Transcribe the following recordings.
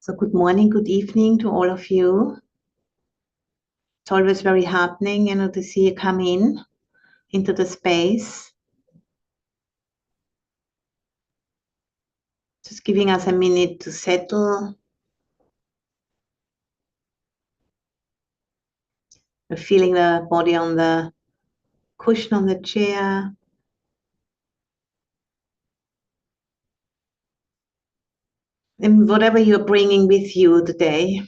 So good morning, good evening to all of you. It's always very heartening, to see you come into the space. Just giving us a minute to settle. We're feeling the body on the cushion on the chair. And whatever you're bringing with you today.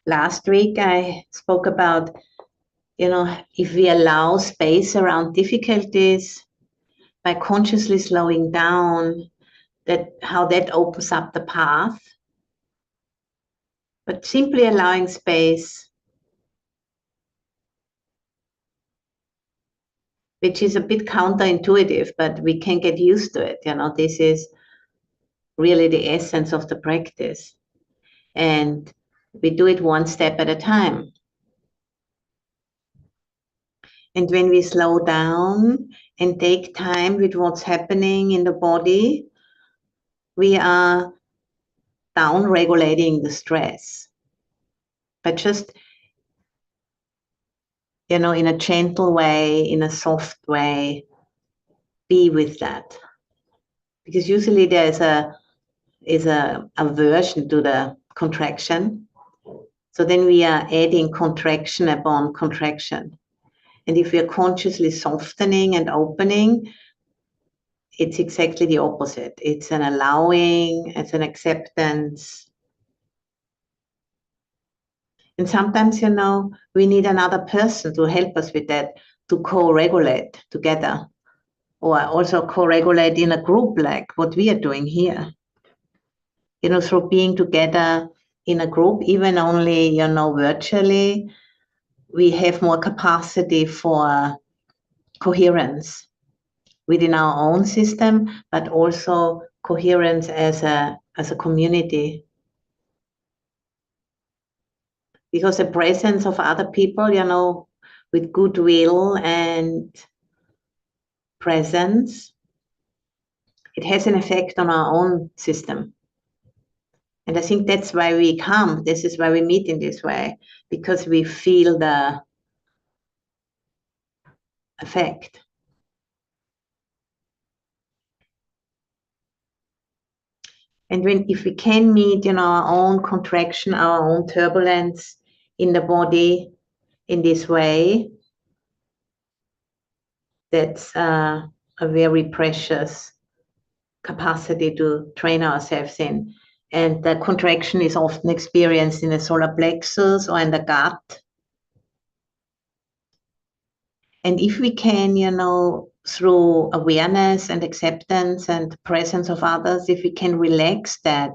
Last week I spoke about, if we allow space around difficulties by consciously slowing down, how that opens up the path. But simply allowing space, which is a bit counterintuitive, but we can get used to it. This is really the essence of the practice. And we do it one step at a time. And when we slow down and take time with what's happening in the body, we are down regulating the stress. But just, in a gentle way, in a soft way, be with that. Because usually there is a aversion to the contraction. So then we are adding contraction upon contraction. And if we are consciously softening and opening, it's exactly the opposite. It's an allowing, it's an acceptance. And sometimes, we need another person to help us with that, to co-regulate together, or also co-regulate in a group like what we are doing here. Through being together in a group, even only, virtually, we have more capacity for coherence within our own system, but also coherence as a community. Because the presence of other people, with goodwill and presence, it has an effect on our own system. And I think that's why we come. This is why we meet in this way, because we feel the effect. And if we can meet, our own contraction, our own turbulence in the body in this way, that's a very precious capacity to train ourselves in. And the contraction is often experienced in the solar plexus or in the gut. And if we can, through awareness and acceptance and presence of others, if we can relax that,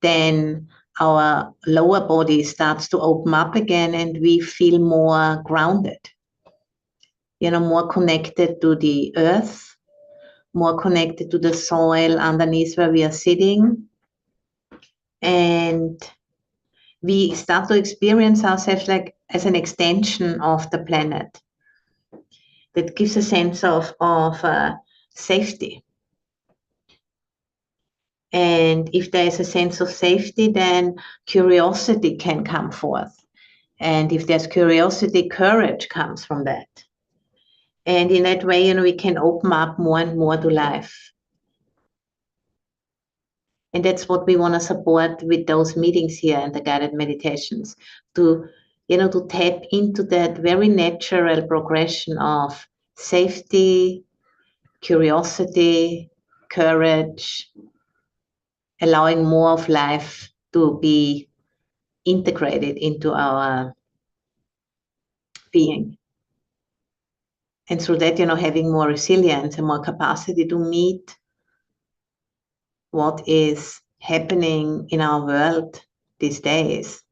then our lower body starts to open up again and we feel more grounded, more connected to the earth, more connected to the soil underneath where we are sitting. And we start to experience ourselves like as an extension of the planet. That gives a sense of safety. And if there is a sense of safety, then curiosity can come forth. And if there's curiosity, courage comes from that. And in that way, we can open up more and more to life. And that's what we want to support with those meetings here and the guided meditations, to tap into that very natural progression of safety, curiosity, courage, allowing more of life to be integrated into our being. And through that, having more resilience and more capacity to meet what is happening in our world these days.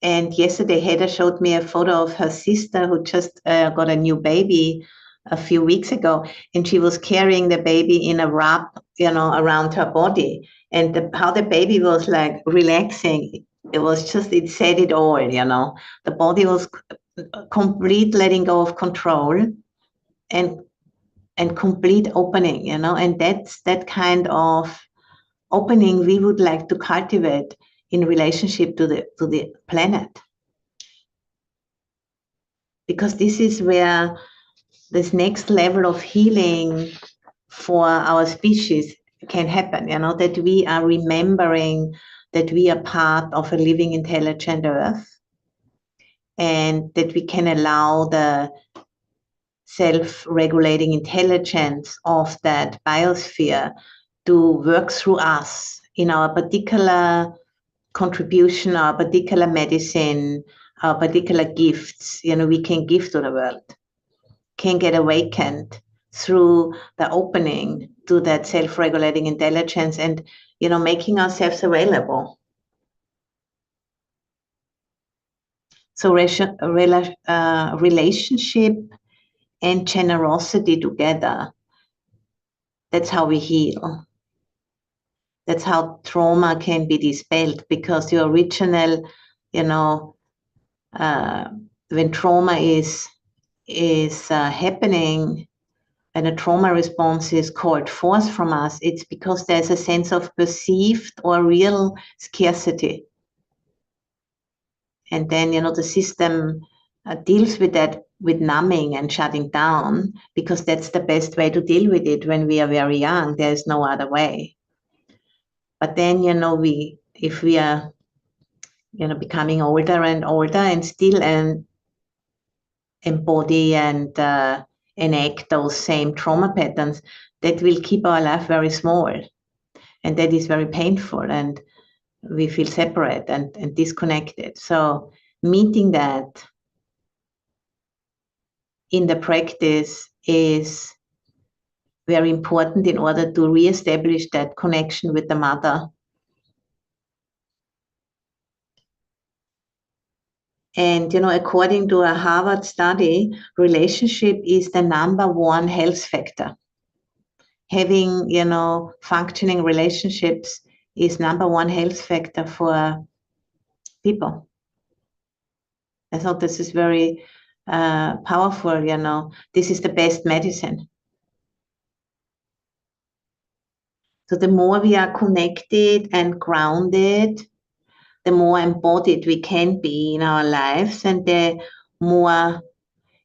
And yesterday, Heather showed me a photo of her sister who just got a new baby a few weeks ago, and she was carrying the baby in a wrap, around her body, and how the baby was like relaxing. It was just, it said it all. The body was complete letting go of control, and complete opening. And that's that kind of opening we would like to cultivate in relationship to the planet, because this is where this next level of healing for our species can happen, that we are remembering that we are part of a living, intelligent earth, and that we can allow the self-regulating intelligence of that biosphere to work through us in our particular contribution, our particular medicine, our particular gifts, we can give to the world, can get awakened through the opening to that self-regulating intelligence, and making ourselves available. So relationship and generosity together, that's how we heal. That's how trauma can be dispelled, because the original, when trauma is happening, and a trauma response is called forth from us, it's because there's a sense of perceived or real scarcity. And then, the system deals with that with numbing and shutting down, because that's the best way to deal with it when we are very young. There's no other way. But then, if we are, becoming older and older, and still embody and enact those same trauma patterns, that will keep our life very small. And that is very painful, and we feel separate and disconnected. So meeting that in the practice is very important in order to reestablish that connection with the mother. And, according to a Harvard study, relationship is the #1 health factor. Having, functioning relationships is #1 health factor for people. I thought this is very powerful. This is the best medicine. So the more we are connected and grounded, the more embodied we can be in our lives, and the more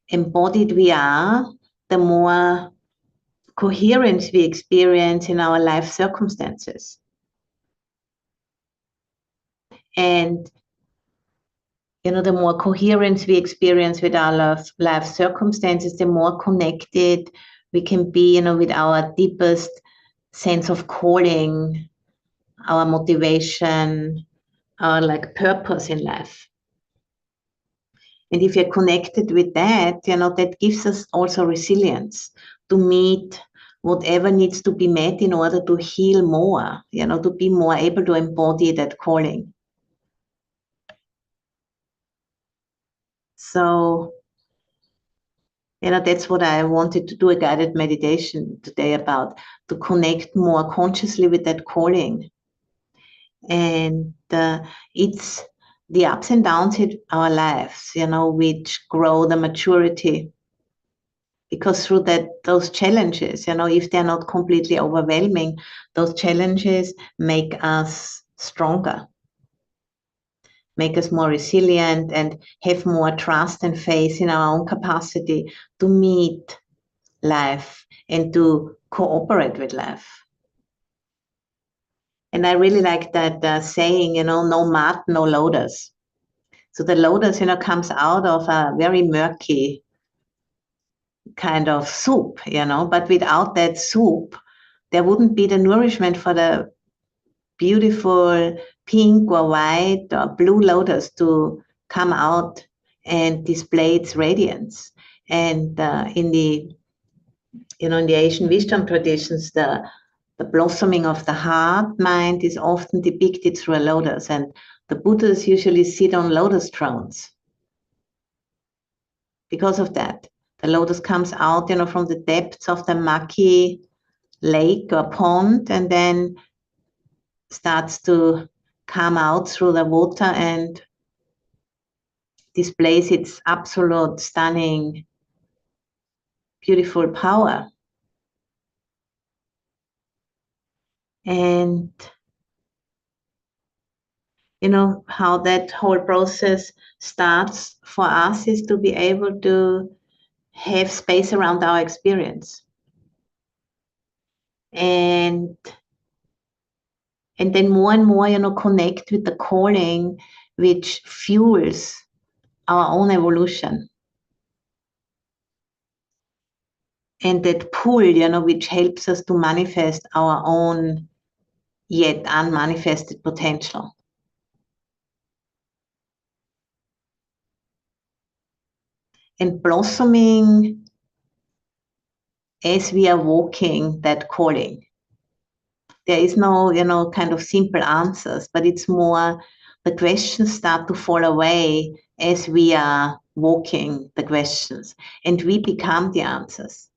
embodied we are, the more coherence we experience in our life circumstances. And, the more coherence we experience with our life circumstances, the more connected we can be, with our deepest sense of calling, our motivation, our purpose in life. And if you're connected with that, that gives us also resilience to meet whatever needs to be met in order to heal more, to be more able to embody that calling. So, that's what I wanted to do a guided meditation today about, to connect more consciously with that calling. And it's the ups and downs in our lives, which grow the maturity. Because through those challenges, if they're not completely overwhelming, those challenges make us stronger, make us more resilient, and have more trust and faith in our own capacity to meet life and to cooperate with life. And I really like that saying, no mud, no lotus. So the lotus, comes out of a very murky kind of soup, but without that soup, there wouldn't be the nourishment for the beautiful pink or white or blue lotus to come out and display its radiance. And in the Asian wisdom traditions, the blossoming of the heart mind is often depicted through a lotus, and the Buddhas usually sit on lotus thrones because of that. The lotus comes out, from the depths of the mucky lake or pond, and then starts to come out through the water and displays its absolute, stunning, beautiful power. And how that whole process starts for us is to be able to have space around our experience. And then more and more, connect with the calling which fuels our own evolution. And that pull, which helps us to manifest our own yet unmanifested potential. And blossoming as we are walking that calling. There is no, kind of simple answers, but it's more the questions start to fall away as we are walking the questions, and we become the answers.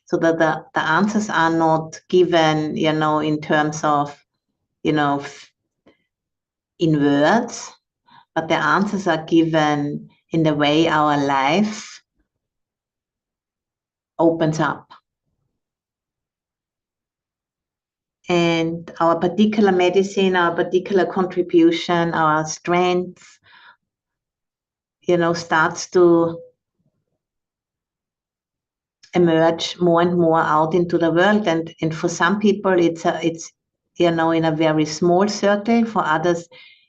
So that the answers are not given, in terms of, in words, but the answers are given in the way our life opens up. And our particular medicine, our particular contribution, our strength, starts to emerge more and more out into the world. And for some people, it's in a very small circle. For others,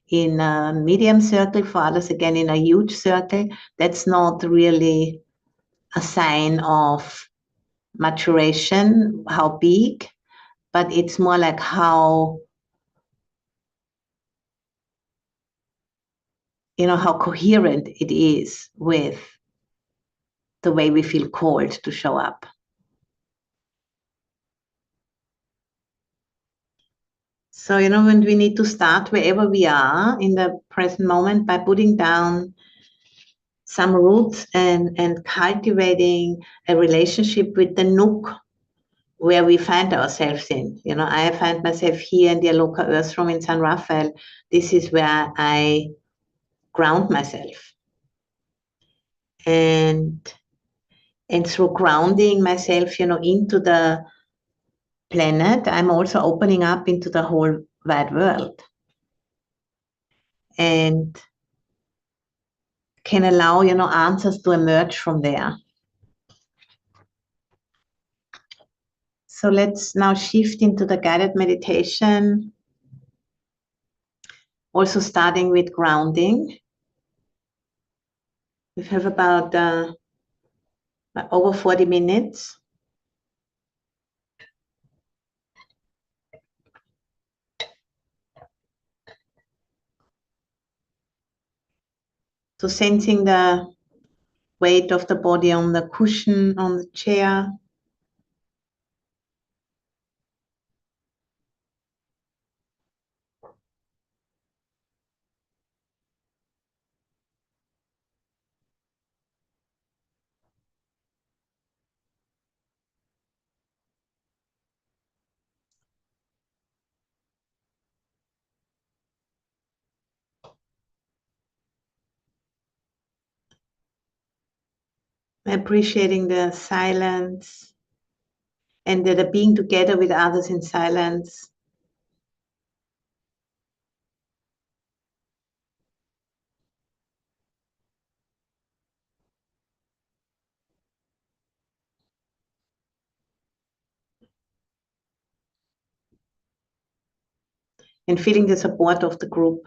in a medium circle. For others, again, in a huge circle. That's not really a sign of maturation, how big, but it's more like how coherent it is with the way we feel called to show up. So, when we need to start wherever we are in the present moment by putting down some roots and cultivating a relationship with the nook where we find ourselves in. I find myself here in the Aloka Earth Room in San Rafael. This is where I ground myself. And through grounding myself, into the planet, I'm also opening up into the whole wide world. And can allow, answers to emerge from there. So let's now shift into the guided meditation. Also starting with grounding. We have about over 40 minutes. So sensing the weight of the body on the cushion, on the chair. Appreciating the silence and the being together with others in silence. And feeling the support of the group.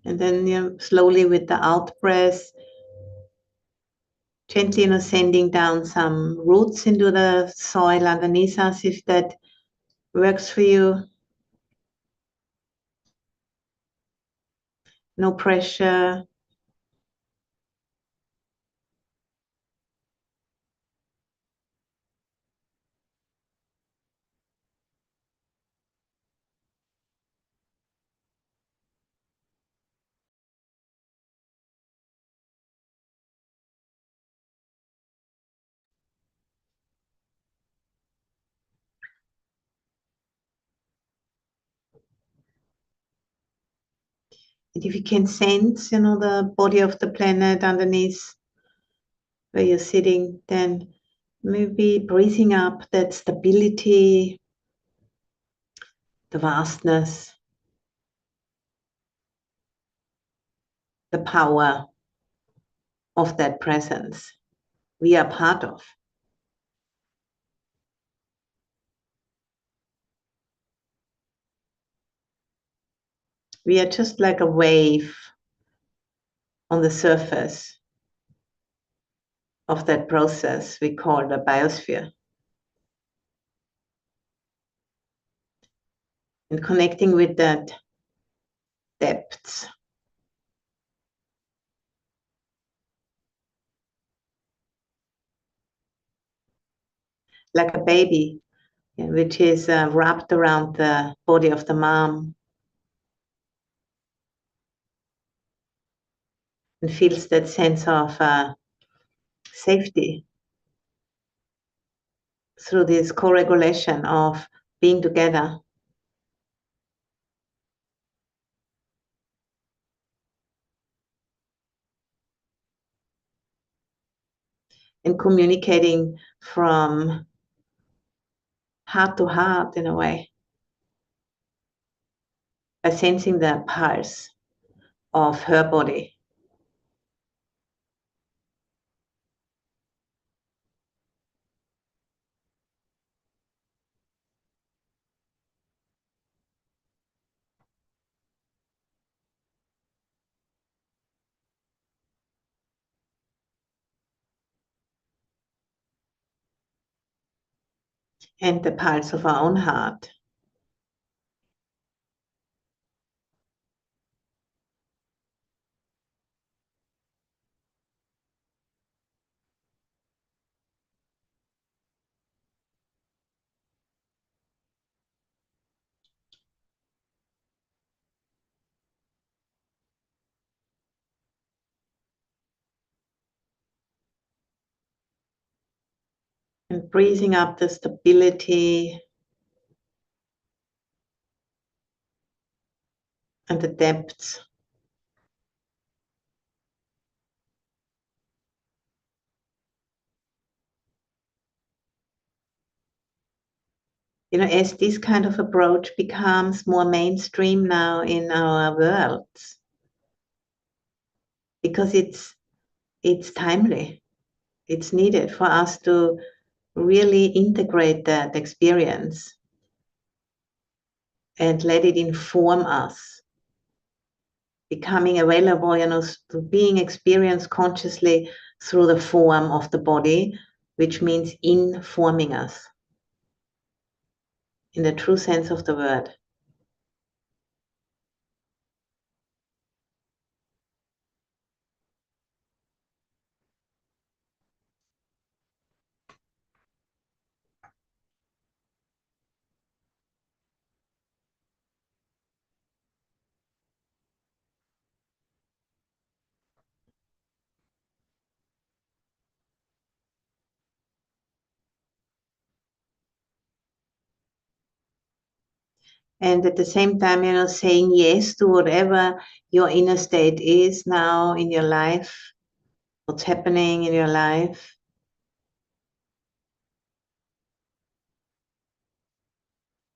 And then slowly with the out breath, gently sending down some roots into the soil underneath us, if that works for you. no pressure. And if you can sense, the body of the planet underneath where you're sitting, then maybe breathing up that stability, the vastness, the power of that presence we are part of. We are just like a wave on the surface of that process we call the biosphere. And connecting with that depths. Like a baby, which is wrapped around the body of the mom and feels that sense of safety through this co-regulation of being together. And communicating from heart to heart in a way, by sensing the pulse of her body. And the pulse of our own heart. And breathing up the stability and the depths. As this kind of approach becomes more mainstream now in our worlds, because it's timely, it's needed for us to really integrate that experience and let it inform us, becoming available, to being experienced consciously through the form of the body, which means informing us in the true sense of the word. And at the same time, saying yes to whatever your inner state is now in your life, what's happening in your life.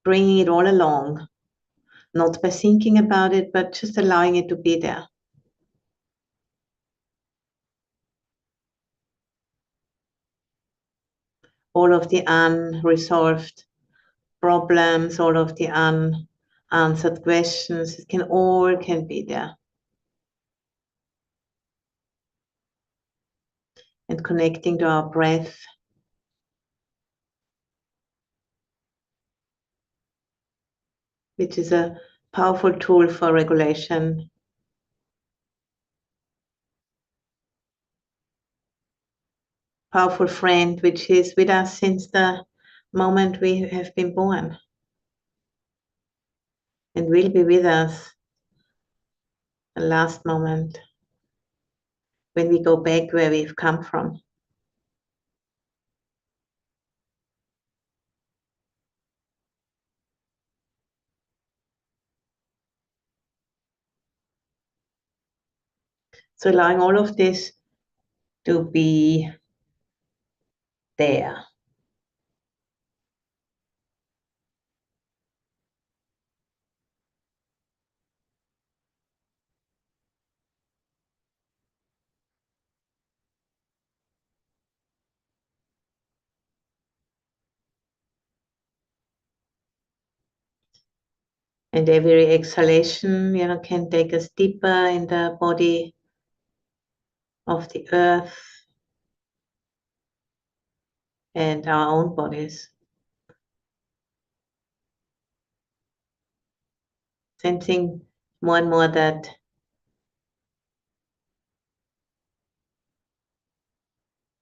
Bringing it all along, not by thinking about it, but just allowing it to be there. All of the unresolved problems, all of the unanswered questions, it can be there. And connecting to our breath. Which is a powerful tool for regulation powerful friend which is with us since the moment we have been born and will be with us the last moment when we go back where we've come from. So allowing all of this to be there. And every exhalation, can take us deeper in the body of the earth and our own bodies. Sensing more and more that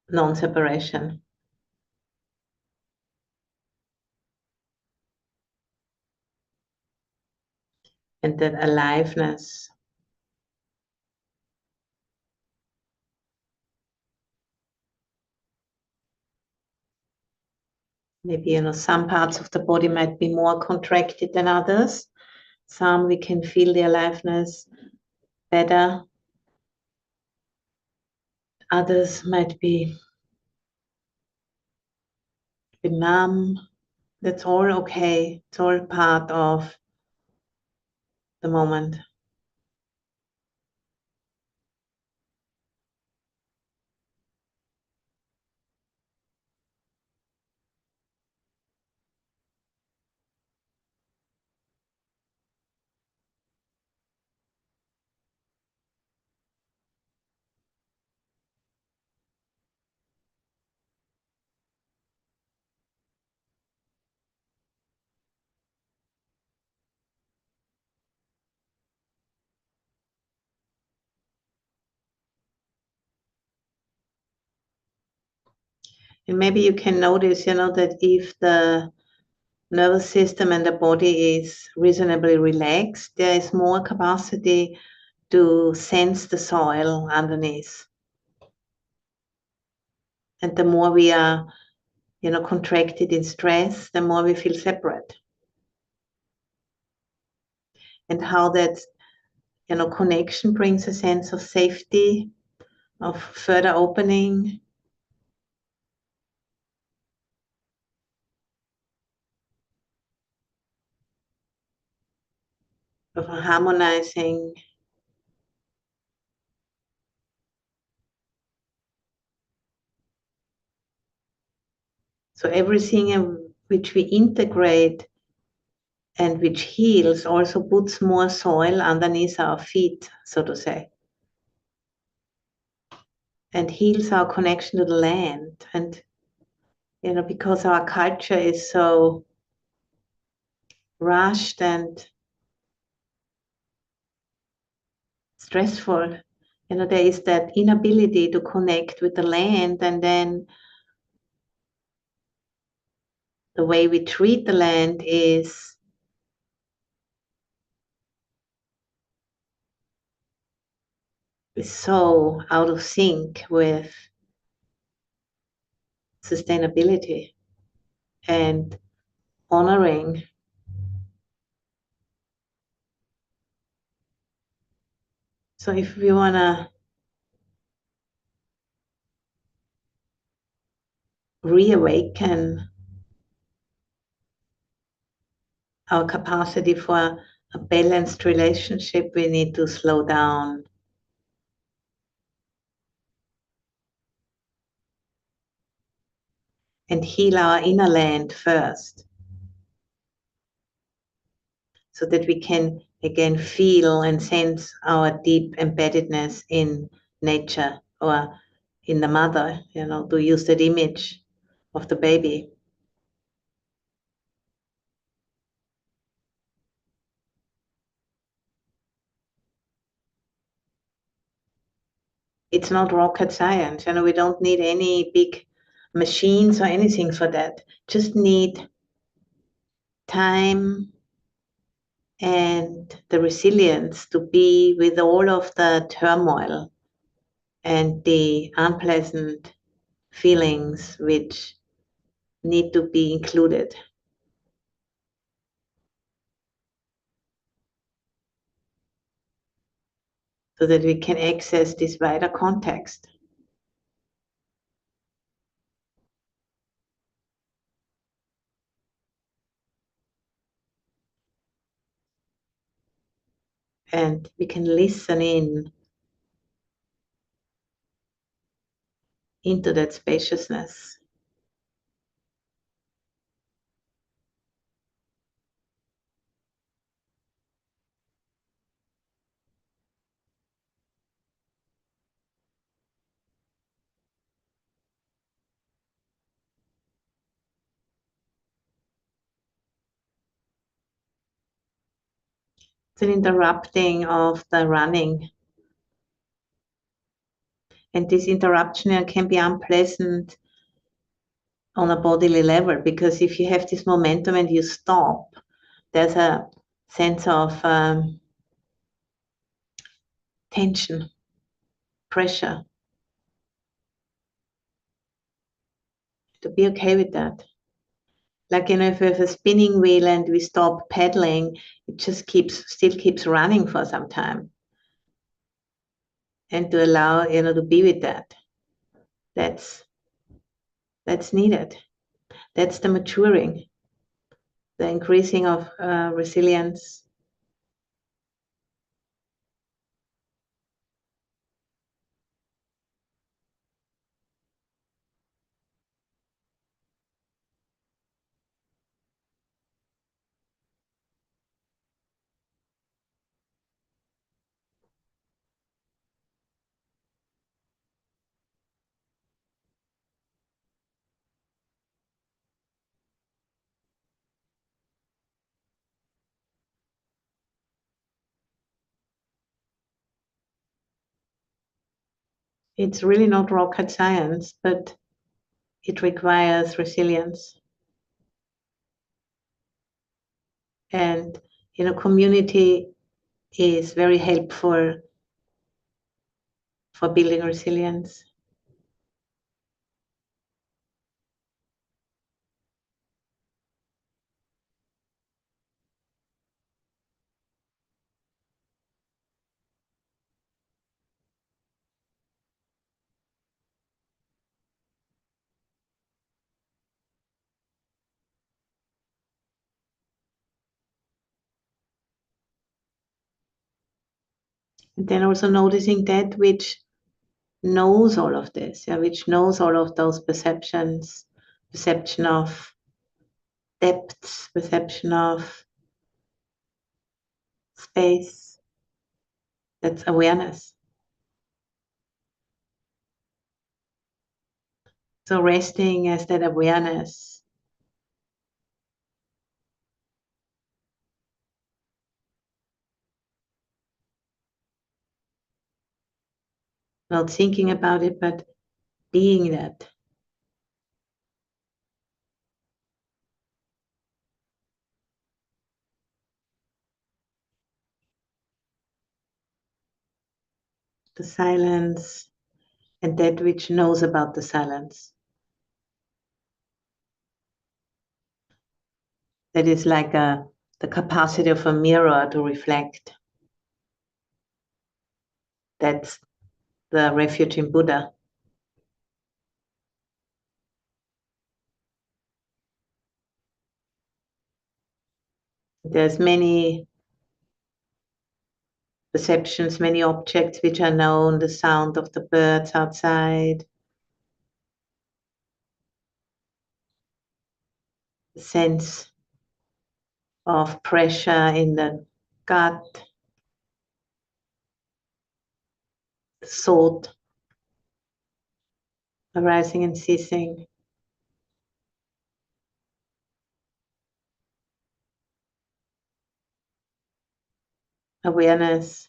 non-separation. And that aliveness. Maybe, some parts of the body might be more contracted than others. Some we can feel the aliveness better. Others might be numb. That's all okay. It's all part of the moment. And maybe you can notice, that if the nervous system and the body is reasonably relaxed, there is more capacity to sense the soil underneath. And the more we are, contracted in stress, the more we feel separate. And how that, connection brings a sense of safety, of further opening, of harmonizing. So everything which we integrate and which heals also puts more soil underneath our feet, so to say, and heals our connection to the land. And, because our culture is so rushed and stressful, there is that inability to connect with the land, and then the way we treat the land is so out of sync with sustainability and honoring. So if we want to reawaken our capacity for a balanced relationship, we need to slow down and heal our inner land first, so that we can again feel and sense our deep embeddedness in nature, or in the mother, to use that image of the baby. It's not rocket science. We don't need any big machines or anything for that. Just need time and the resilience to be with all of the turmoil and the unpleasant feelings which need to be included so that we can access this wider context. And we can listen into that spaciousness. It's an interrupting of the running. And this interruption can be unpleasant on a bodily level, because if you have this momentum and you stop, there's a sense of tension, pressure. To be okay with that. Like, if we have a spinning wheel and we stop pedaling, it just still keeps running for some time. And to allow, to be with that. That's needed. That's the maturing, the increasing of resilience. It's really not rocket science, but it requires resilience. And, community is very helpful for building resilience. And then also noticing that which knows all of this, which knows all of those perceptions, perception of depths, perception of space. That's awareness. So resting as that awareness. Not thinking about it, but being that. The silence and that which knows about the silence. That is like the capacity of a mirror to reflect. That's the refuge in Buddha. There's many perceptions, many objects which are known, the sound of the birds outside, the sense of pressure in the gut, the thought arising and ceasing. Awareness,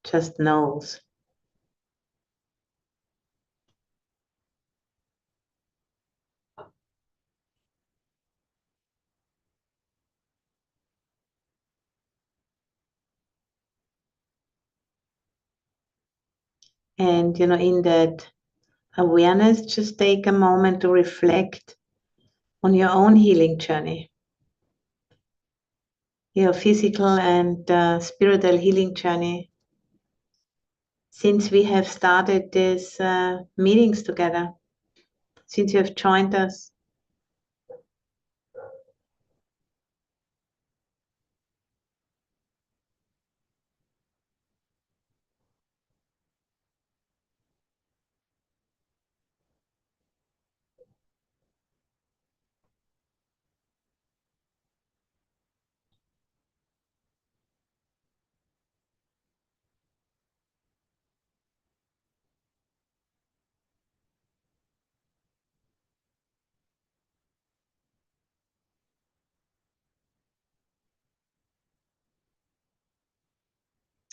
just knows. And, in that awareness, just take a moment to reflect on your own healing journey, your physical and spiritual healing journey, since we have started these meetings together, since you have joined us.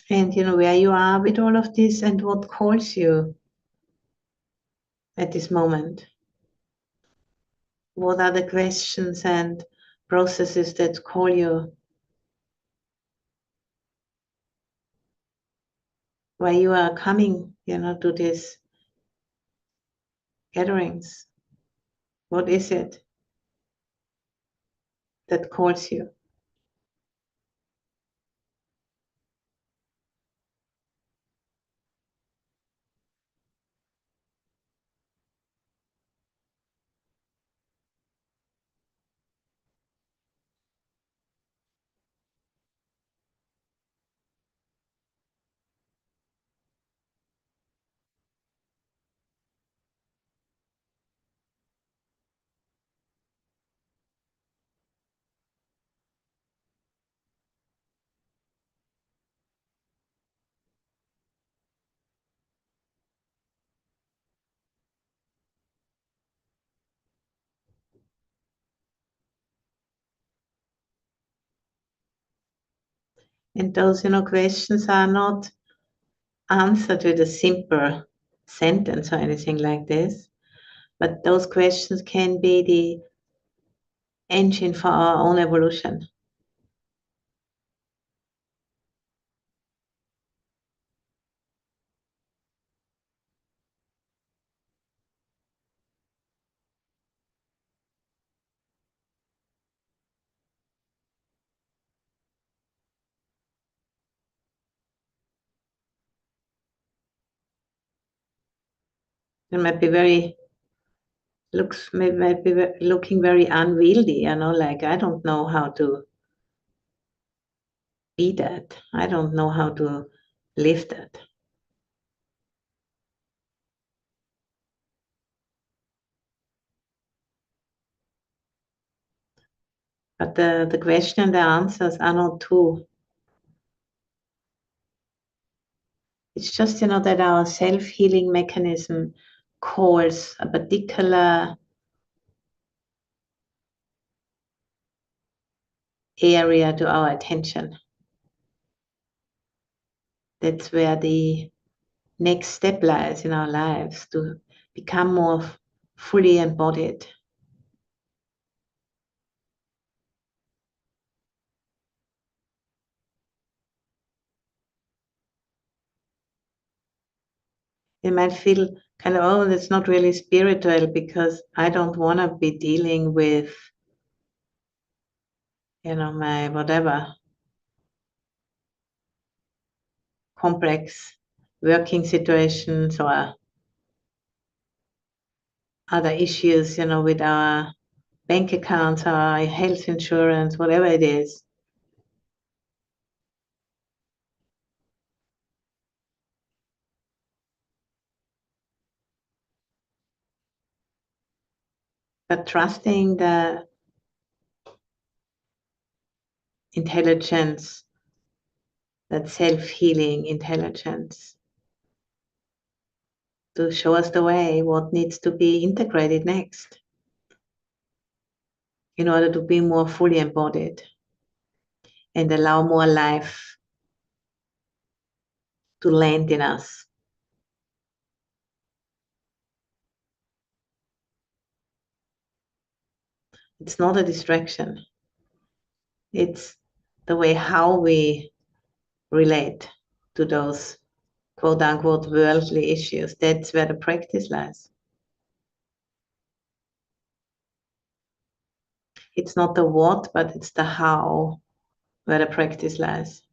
And where you are with all of this and what calls you at this moment. What are the questions and processes that call you? Why you are coming, to these gatherings? What is it that calls you? And those, questions are not answered with a simple sentence or anything like this, but those questions can be the engine for our own evolution. It might be looking very unwieldy, like I don't know how to be that. I don't know how to live that. But the question and the answers are not two. It's just, that our self-healing mechanism calls a particular area to our attention. That's where the next step lies in our lives, to become more fully embodied. You might feel kind of, oh, that's not really spiritual because I don't want to be dealing with, my whatever complex working situations or other issues, with our bank accounts, our health insurance, whatever it is. But trusting the intelligence, that self-healing intelligence, to show us the way, what needs to be integrated next in order to be more fully embodied and allow more life to land in us. It's not a distraction. It's the way how we relate to those quote unquote worldly issues. That's where the practice lies. It's not the what, but it's the how where the practice lies.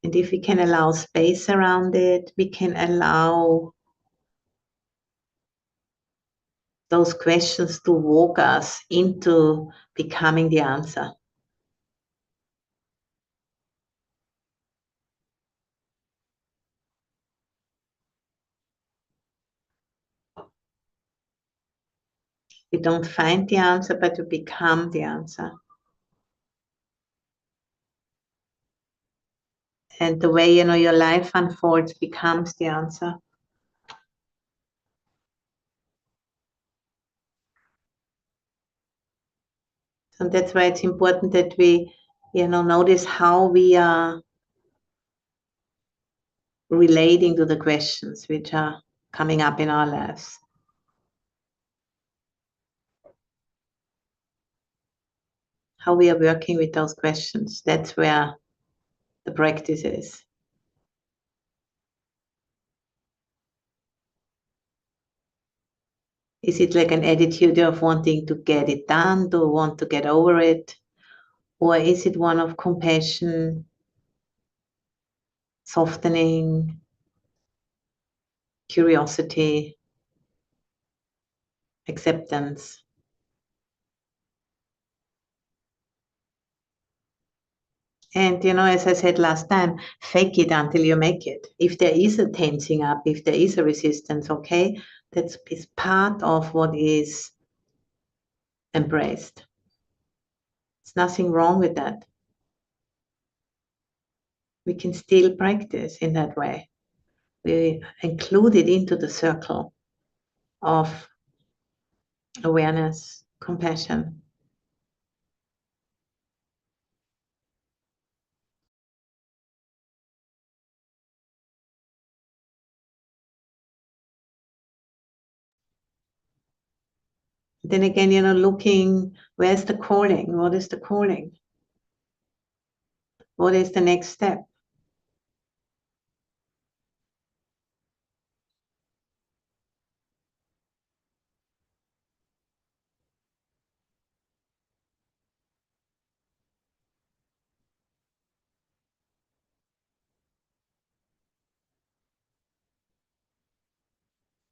And if we can allow space around it, we can allow those questions to walk us into becoming the answer. We don't find the answer, but we become the answer. And the way, your life unfolds becomes the answer. And that's why it's important that we, notice how we are relating to the questions which are coming up in our lives. How we are working with those questions. That's where the practice is. Is it like an attitude of wanting to get it done, to want to get over it? Or is it one of compassion, softening, curiosity, acceptance? And, as I said last time, fake it until you make it. If there is a tensing up, if there is a resistance, okay, that's is part of what is embraced. There's nothing wrong with that. We can still practice in that way. We include it into the circle of awareness, compassion. Then again, looking, where's the calling? What is the calling? What is the next step?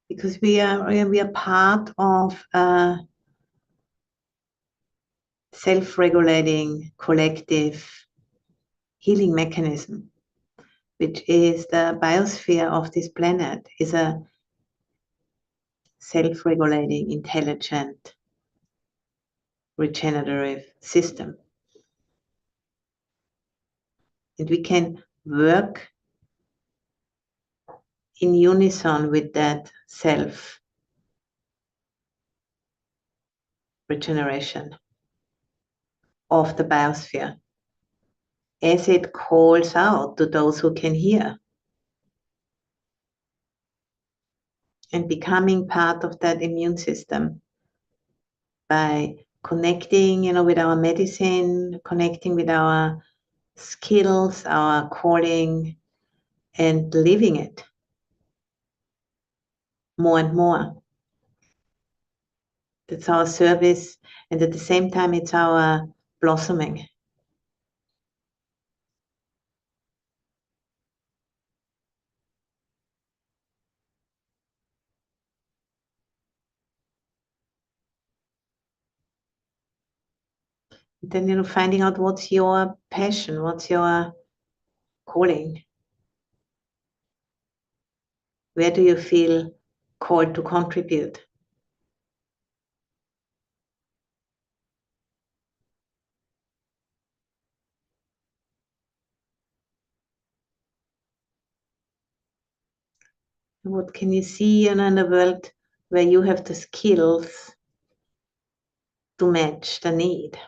Because we are part of a self-regulating collective healing mechanism, which is the biosphere of this planet, is a self-regulating, intelligent, regenerative system. And we can work in unison with that self regeneration of the biosphere as it calls out to those who can hear, and becoming part of that immune system by connecting, with our medicine, connecting with our skills, our calling, and living it more and more. That's our service, and at the same time, it's our blossoming. Then, finding out what's your passion, what's your calling. Where do you feel called to contribute? What can you see in the world where you have the skills to match the need?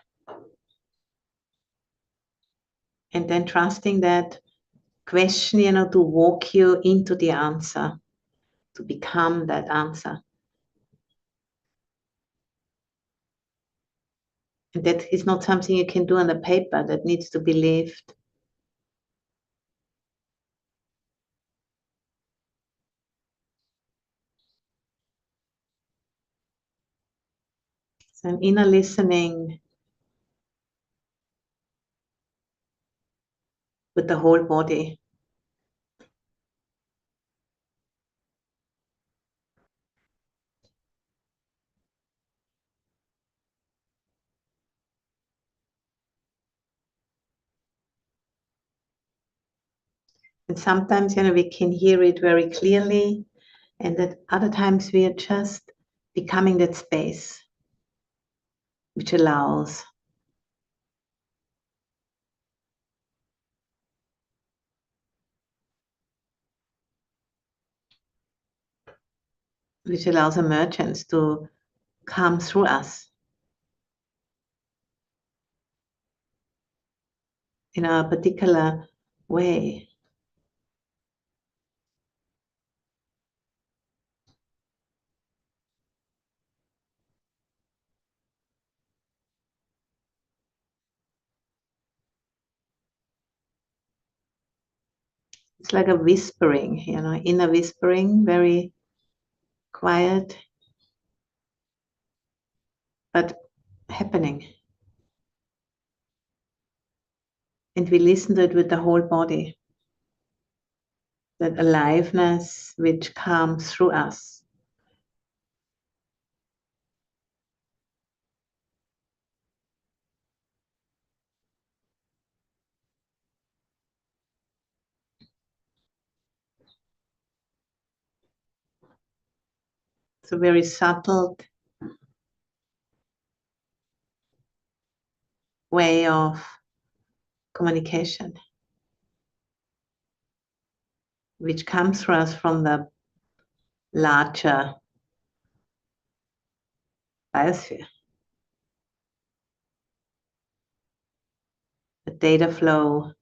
And then trusting that question, to walk you into the answer, to become that answer. And that is not something you can do on the paper, that needs to be lived. So an inner listening with the whole body. And sometimes, we can hear it very clearly, and at other times we are just becoming that space which allows. Which allows emergence to come through us in a particular way. It's like a whispering, inner whispering, very quiet, but happening. And we listen to it with the whole body, that aliveness which comes through us. It's a very subtle way of communication, which comes through us from the larger biosphere. The data flow,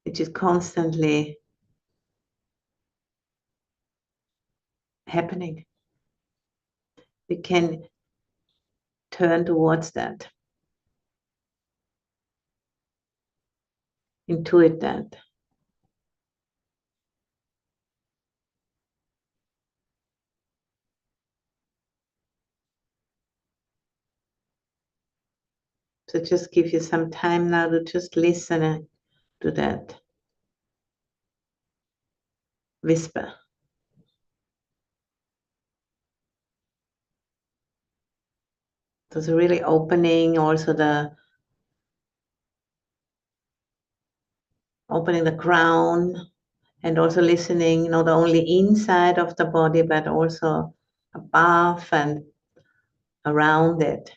which is constantly happening. We can turn towards that, intuit that. So just give you some time now to just listen to that whisper. So really opening also opening the crown, and also listening not only inside of the body but also above and around it.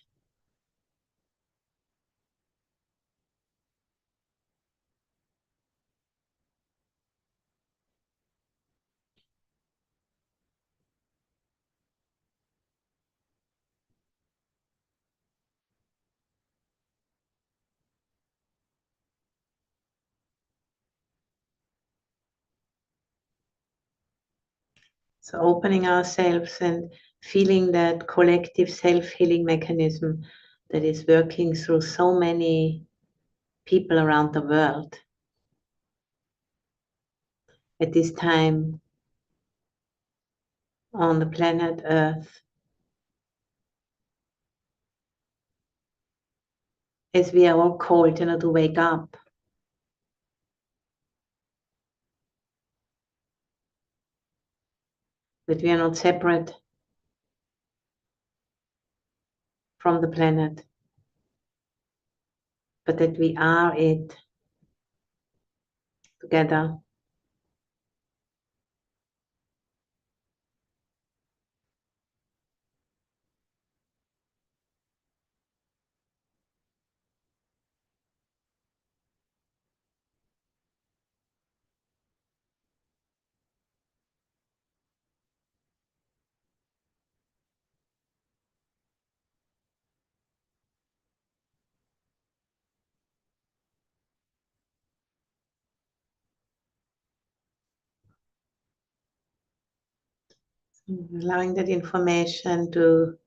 So opening ourselves and feeling that collective self-healing mechanism that is working through so many people around the world at this time on the planet Earth, as we are all called, to wake up. That we are not separate from the planet, but that we are it together. allowing that information to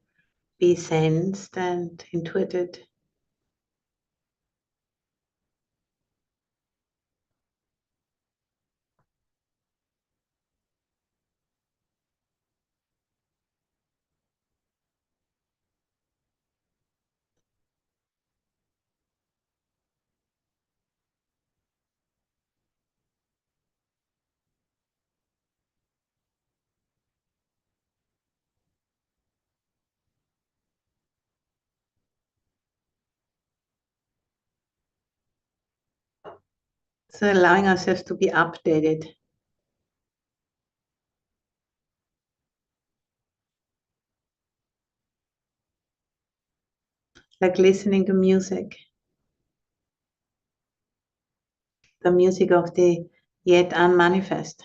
be sensed and intuited. So allowing ourselves to be updated. Like listening to music. The music of the yet unmanifest.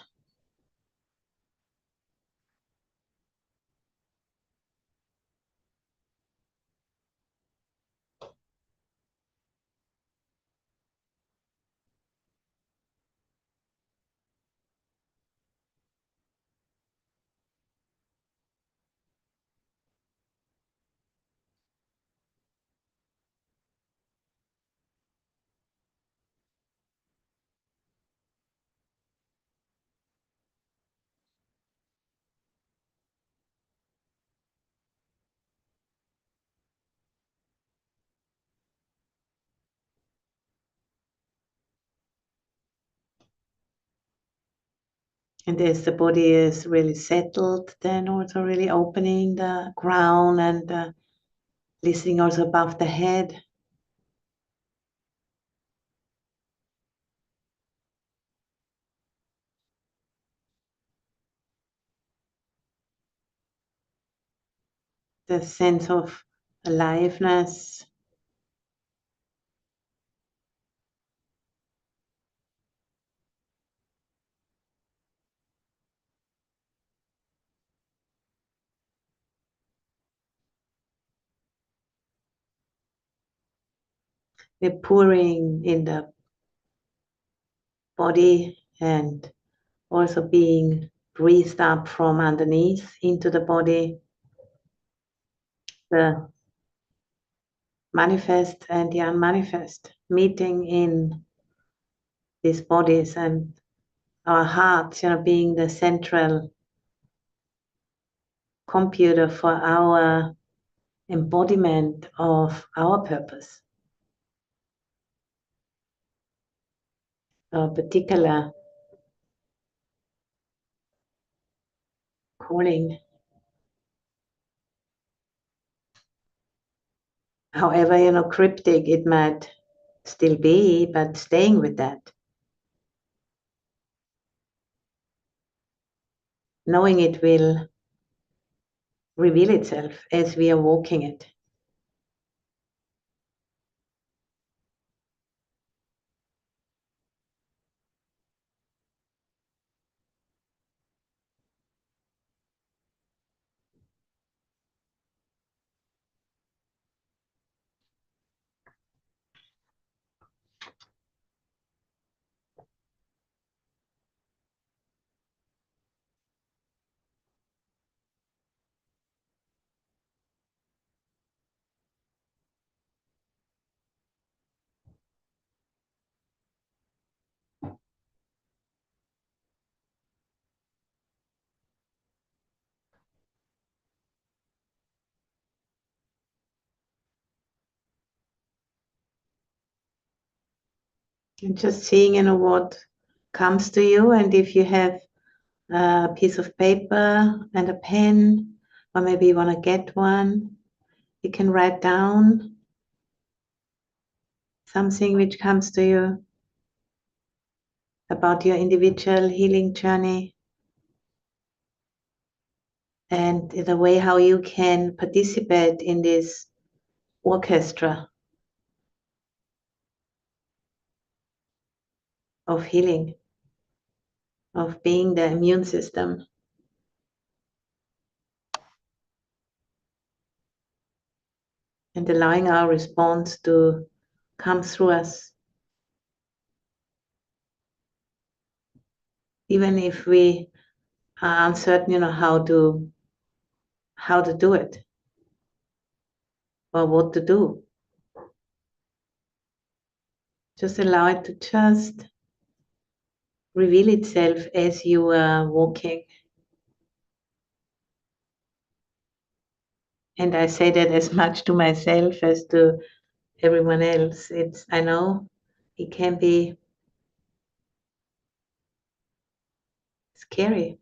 And as the body is really settled, then also really opening the crown and listening also above the head. The sense of aliveness. The pouring in the body and also being breathed up from underneath into the body. The manifest and the unmanifest meeting in these bodies, and our hearts, being the central computer for our embodiment of our purpose, our particular calling. However, cryptic it might still be, but staying with that. Knowing it will reveal itself as we are walking it. And just seeing, what comes to you, and if you have a piece of paper and a pen, or maybe you want to get one, you can write down something which comes to you about your individual healing journey and the way how you can participate in this orchestra of healing, of being the immune system. And allowing our response to come through us. Even if we are uncertain, how to do it or what to do. Just allow it to just reveal itself as you are walking. And I say that as much to myself as to everyone else. I know it can be scary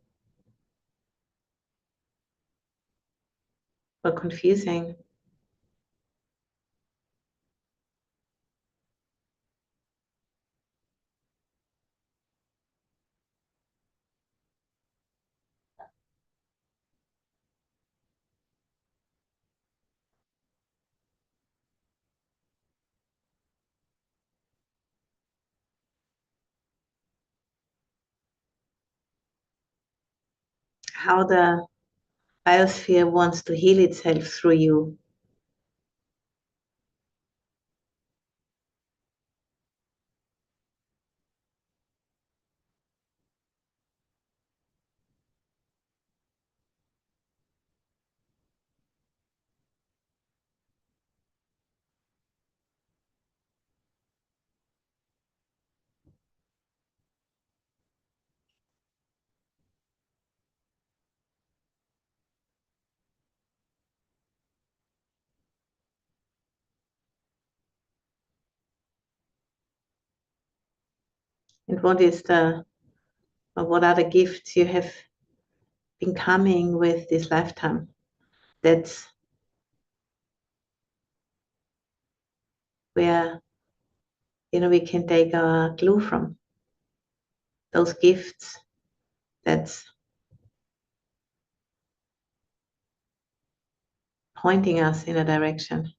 or confusing. How the biosphere wants to heal itself through you. And what are the gifts you have been coming with this lifetime? That's where, we can take our clue from. Those gifts that's pointing us in a direction.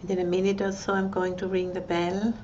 And in a minute or so, I'm going to ring the bell.